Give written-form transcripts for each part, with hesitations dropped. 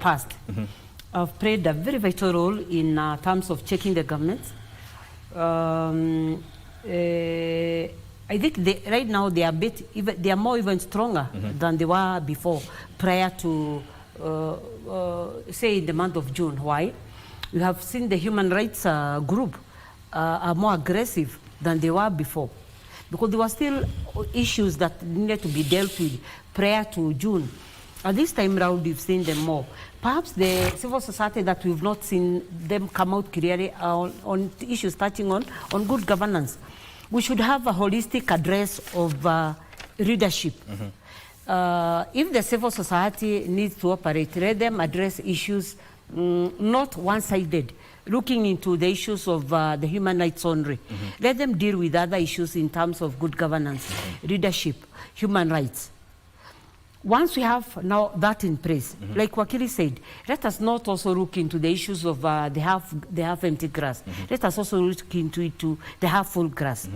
past have played a very vital role in terms of checking the government. I think right now they are more even stronger than they were before, prior to, say, in the month of June. Why? We have seen the human rights group are more aggressive than they were before, because there were still issues that needed to be dealt with prior to June. At this time round, we've seen them more. Perhaps the civil society that we've not seen them come out clearly on issues touching on good governance. We should have a holistic address of leadership. If the civil society needs to operate, let them address issues not one-sided, looking into the issues of the human rights only. Let them deal with other issues in terms of good governance, leadership, human rights. Once we have now that in place, like Wakili said, let us not also look into the issues of the half empty grass. Let us also look into the half full grass.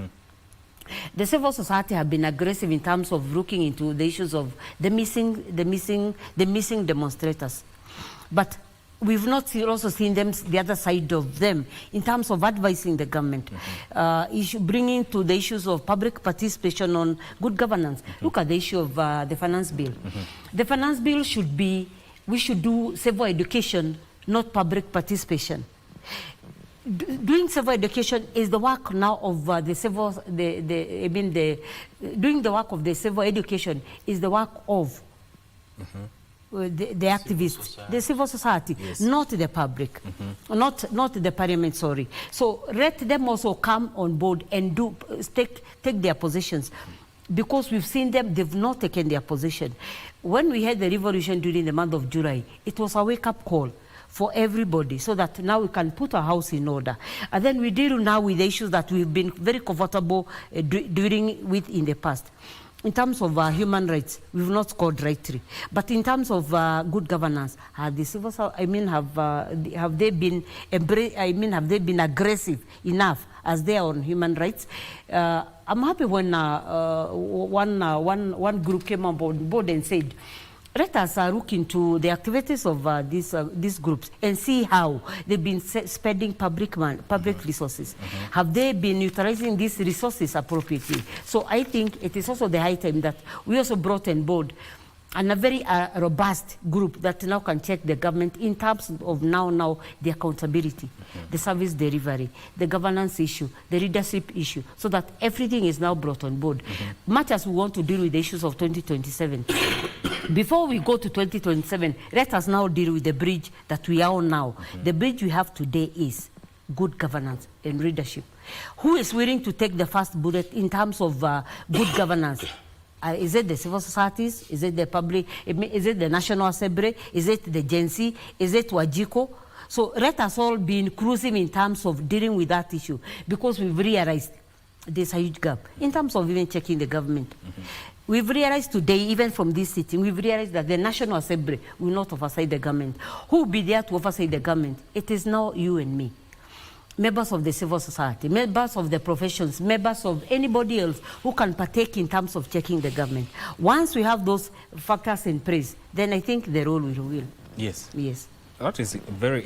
The civil society have been aggressive in terms of looking into the issues of the missing demonstrators. But we've not also seen them, the other side of them, in terms of advising the government, bringing to the issues of public participation on good governance. Look at the issue of the finance bill. The finance bill should be, we should do civil education, not public participation. Doing civil education is the work now of the civil, doing the work of the civil education is the work of the activists, the civil society, yes, not the public, not the parliament, sorry. So let them also come on board and take their positions, because we've seen them, they've not taken their position. When we had the revolution during the month of July, it was a wake-up call for everybody, so that now we can put our house in order. And then we deal now with the issues that we've been very comfortable dealing with in the past. In terms of human rights, we've not scored rightly. But in terms of good governance, have the civil, have they been have they been aggressive enough as they are on human rights? I'm happy when one group came on board and said, let us look into the activities of these groups and see how they've been spending public resources. Have they been utilizing these resources appropriately? So I think it is also the high time that we also brought on board and a very robust group that now can check the government in terms of now the accountability, the service delivery, the governance issue, the leadership issue, so that everything is now brought on board. Much as we want to deal with the issues of 2027, before we go to 2027, let us now deal with the bridge that we are on now. The bridge we have today is good governance and leadership. Who is willing to take the first bullet in terms of good governance? Is it the civil societies? Is it the public? Is it the National Assembly? Is it the Gen Z? Is it Wajiko? So let us all be inclusive in terms of dealing with that issue, because we've realized there's a huge gap in terms of even checking the government. We've realized today, even from this sitting, we've realized that the National Assembly will not oversight the government. Who will be there to oversight the government? It is now you and me, members of the civil society, members of the professions, members of anybody else who can partake in terms of checking the government. Once we have those factors in place, then I think the role will. Yes. Yes. That is very